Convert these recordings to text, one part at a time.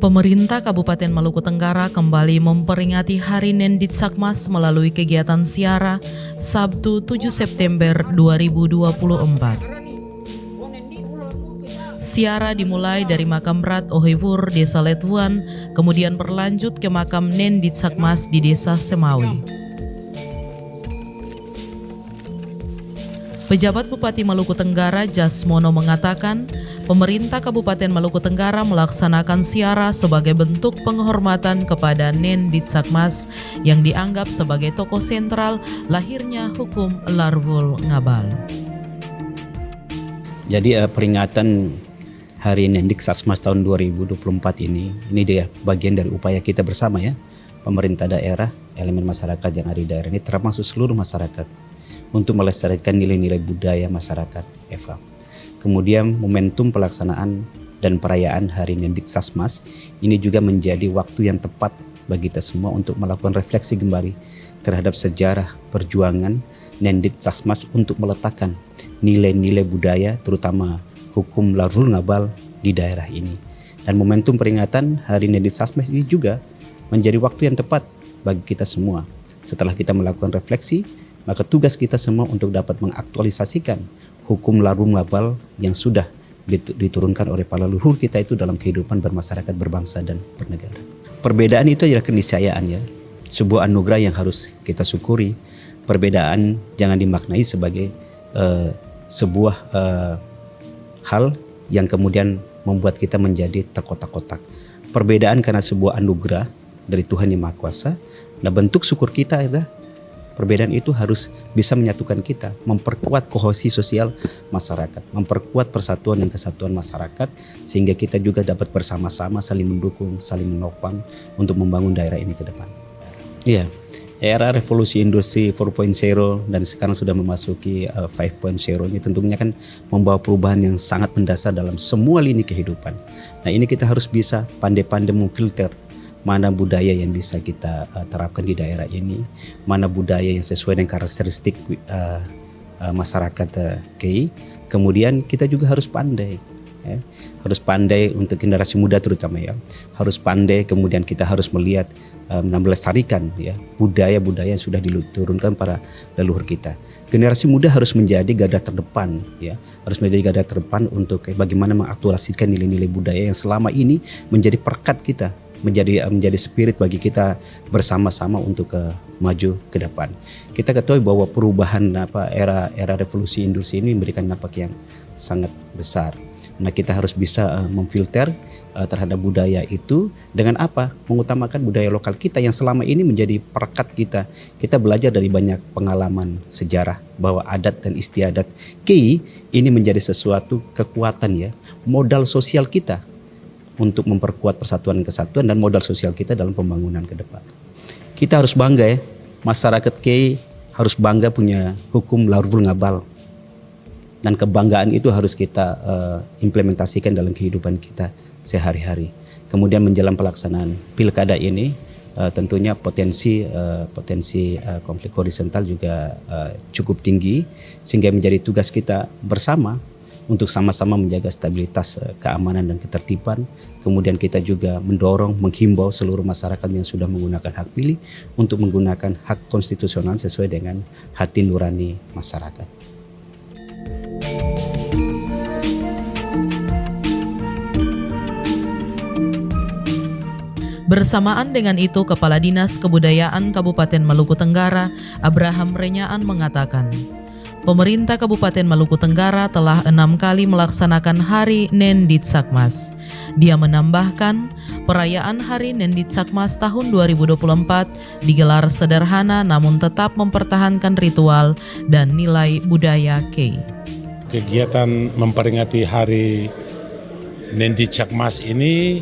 Pemerintah Kabupaten Maluku Tenggara kembali memperingati Hari Nenditsakmas melalui kegiatan siara Sabtu 7 September 2024. Siara dimulai dari makam Rat Ohewur, Desa Letuan, kemudian berlanjut ke makam Nenditsakmas di Desa Semawi. Pejabat Bupati Maluku Tenggara Jasmono mengatakan, pemerintah Kabupaten Maluku Tenggara melaksanakan siara sebagai bentuk penghormatan kepada Nenditsakmas yang dianggap sebagai tokoh sentral lahirnya hukum Larvul Ngabal. Jadi peringatan Hari Nenditsakmas tahun 2024 ini dia bagian dari upaya kita bersama ya, pemerintah daerah, elemen masyarakat yang ada di daerah ini termasuk seluruh masyarakat untuk melestarikan nilai-nilai budaya masyarakat, Eva. Kemudian momentum pelaksanaan dan perayaan Hari Nenditsakmas ini juga menjadi waktu yang tepat bagi kita semua untuk melakukan refleksi kembali terhadap sejarah perjuangan Nenditsakmas untuk meletakkan nilai-nilai budaya terutama hukum Larvul Ngabal di daerah ini. Dan momentum peringatan Hari Nenditsakmas ini juga menjadi waktu yang tepat bagi kita semua. Setelah kita melakukan refleksi, maka tugas kita semua untuk dapat mengaktualisasikan hukum Larvul Ngabal yang sudah diturunkan oleh para leluhur kita itu dalam kehidupan bermasyarakat, berbangsa dan bernegara. Perbedaan itu adalah keniscayaan ya, sebuah anugerah yang harus kita syukuri. Perbedaan jangan dimaknai sebagai sebuah hal yang kemudian membuat kita menjadi terkotak-kotak. Perbedaan karena sebuah anugerah dari Tuhan Yang Maha Kuasa. Nah, bentuk syukur kita adalah perbedaan itu harus bisa menyatukan kita, memperkuat kohesi sosial masyarakat, memperkuat persatuan dan kesatuan masyarakat, sehingga kita juga dapat bersama-sama saling mendukung, saling menopang untuk membangun daerah ini ke depan. Iya, era revolusi industri 4.0 dan sekarang sudah memasuki 5.0 ini tentunya kan membawa perubahan yang sangat mendasar dalam semua lini kehidupan. Nah, ini kita harus bisa pandai-pandai memfilter mana budaya yang bisa kita terapkan di daerah ini, mana budaya yang sesuai dengan karakteristik masyarakat KI. Kemudian kita juga harus pandai, ya. Harus pandai untuk generasi muda terutama ya. Harus pandai, kemudian kita harus melihat melestarikan ya budaya-budaya yang sudah diturunkan para leluhur kita. Generasi muda harus menjadi garda terdepan ya, harus menjadi garda terdepan untuk bagaimana mengaktualisasikan nilai-nilai budaya yang selama ini menjadi perekat kita, menjadi spirit bagi kita bersama-sama untuk maju ke depan. Kita ketahui bahwa perubahan era revolusi industri ini memberikan dampak yang sangat besar. Nah, kita harus bisa memfilter terhadap budaya itu dengan apa? Mengutamakan budaya lokal kita yang selama ini menjadi perekat kita. Kita belajar dari banyak pengalaman sejarah bahwa adat dan istiadat KI ini menjadi sesuatu kekuatan ya, modal sosial kita untuk memperkuat persatuan dan kesatuan dan modal sosial kita dalam pembangunan ke depan. Kita harus bangga ya, masyarakat KI harus bangga punya hukum Larvul Ngabal. Dan kebanggaan itu harus kita implementasikan dalam kehidupan kita sehari-hari. Kemudian menjelang pelaksanaan pilkada ini tentunya potensi konflik horizontal juga cukup tinggi, sehingga menjadi tugas kita bersama untuk sama-sama menjaga stabilitas keamanan dan ketertiban. Kemudian kita juga mendorong, menghimbau seluruh masyarakat yang sudah menggunakan hak pilih untuk menggunakan hak konstitusional sesuai dengan hati nurani masyarakat. Bersamaan dengan itu, Kepala Dinas Kebudayaan Kabupaten Maluku Tenggara, Abraham Renyaan mengatakan, pemerintah Kabupaten Maluku Tenggara telah 6 kali melaksanakan Hari Nenditsakmas. Dia menambahkan, perayaan Hari Nenditsakmas tahun 2024 digelar sederhana namun tetap mempertahankan ritual dan nilai budaya KI. Kegiatan memperingati Hari Nenditsakmas ini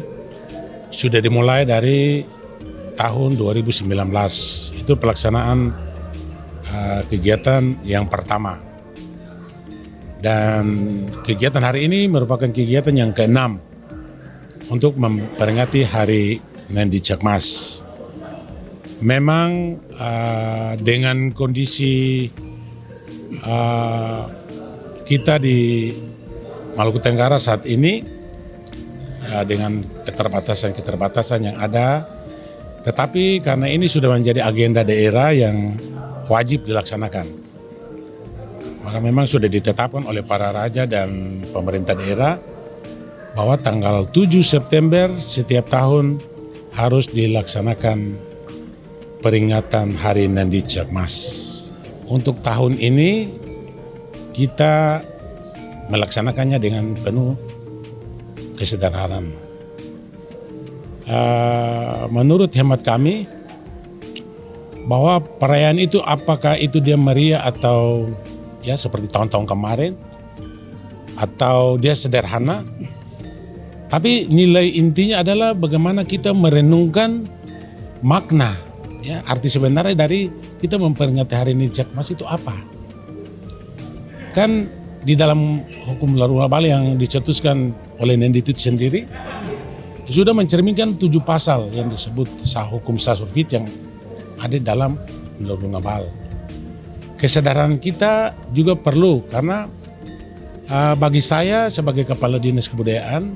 sudah dimulai dari tahun 2019. Itu pelaksanaan kegiatan yang pertama. Dan kegiatan hari ini merupakan kegiatan yang ke-6 untuk memperingati Hari Nenditsakmas. Memang dengan kondisi kita di Maluku Tenggara saat ini dengan keterbatasan-keterbatasan yang ada. Tetapi karena ini sudah menjadi agenda daerah yang wajib dilaksanakan, maka memang sudah ditetapkan oleh para raja dan pemerintah daerah bahwa tanggal 7 September setiap tahun harus dilaksanakan peringatan Hari Nandi Chakmas. Untuk tahun ini kita melaksanakannya dengan penuh kesederhanaan. Menurut hemat kami bahwa perayaan itu apakah itu dia meriah atau ya seperti tahun-tahun kemarin atau dia sederhana, tapi nilai intinya adalah bagaimana kita merenungkan makna, ya arti sebenarnya dari kita memperingati Hari Nandi Chakmas itu apa. Kan di dalam hukum Larunga Balai yang dicetuskan oleh Nendit itu sendiri sudah mencerminkan 7 pasal yang disebut hukum Sasurvit yang ada dalam Larunga Balai. Kesadaran kita juga perlu karena bagi saya sebagai Kepala Dinas Kebudayaan,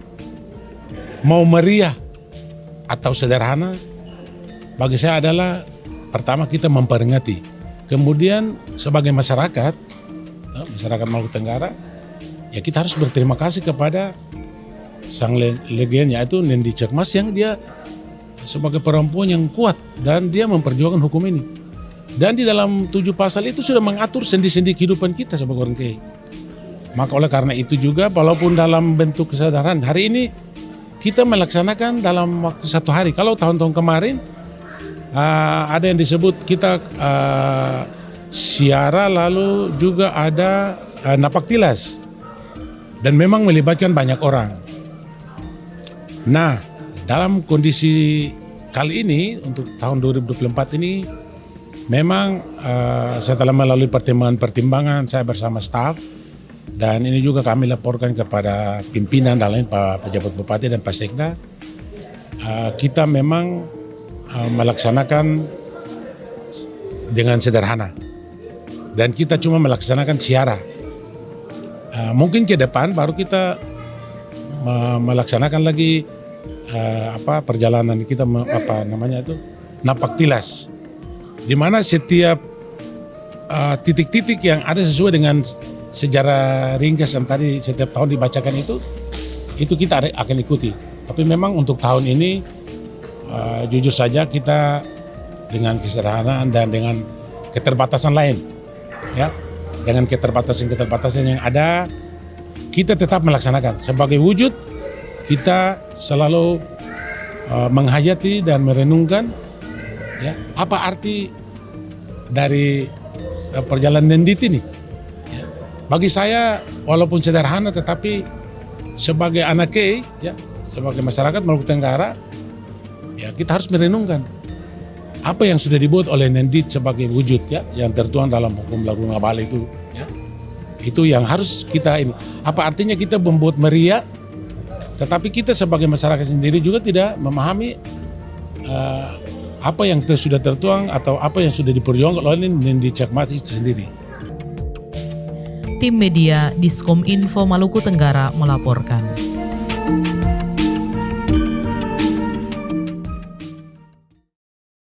mau meriah atau sederhana, bagi saya adalah pertama kita memperingati. Kemudian sebagai masyarakat Maluku Tenggara, ya kita harus berterima kasih kepada sang legenda yaitu Nandi Chakmas yang dia sebagai perempuan yang kuat dan dia memperjuangkan hukum ini. Dan di dalam 7 pasal itu sudah mengatur sendi-sendi kehidupan kita sebagai orang Kei. Maka oleh karena itu juga walaupun dalam bentuk kesadaran, hari ini kita melaksanakan dalam waktu 1 hari. Kalau tahun-tahun kemarin ada yang disebut kita siara, lalu juga ada napak tilas, dan memang melibatkan banyak orang. Nah, dalam kondisi kali ini untuk tahun 2024 ini memang setelah melalui pertimbangan saya bersama staf, dan ini juga kami laporkan kepada pimpinan dalam Pak Pejabat Bupati dan Pak Sekda, kita memang melaksanakan dengan sederhana. Dan kita cuma melaksanakan siara. Mungkin ke depan baru kita melaksanakan lagi perjalanan kita napak tilas, di mana setiap titik-titik yang ada sesuai dengan sejarah ringkas yang tadi setiap tahun dibacakan itu kita akan ikuti. Tapi memang untuk tahun ini jujur saja kita dengan kesederhanaan dan dengan keterbatasan lain, ya, dengan keterbatasan yang ada, kita tetap melaksanakan sebagai wujud kita selalu menghayati dan merenungkan, ya, apa arti dari perjalanan Nendit ini. Ya. Bagi saya walaupun sederhana, tetapi sebagai anak Kei, ya, sebagai masyarakat Maluku Tenggara, ya kita harus merenungkan apa yang sudah dibuat oleh Nendit sebagai wujud, ya, yang tertuang dalam hukum Larunga Balai itu, ya. Itu yang harus kita ini. Apa artinya kita membuat meriah, tetapi kita sebagai masyarakat sendiri juga tidak memahami apa yang sudah tertuang atau apa yang sudah diperjuangkan oleh Nandi Chakmas itu sendiri. Tim media Diskominfo Maluku Tenggara melaporkan.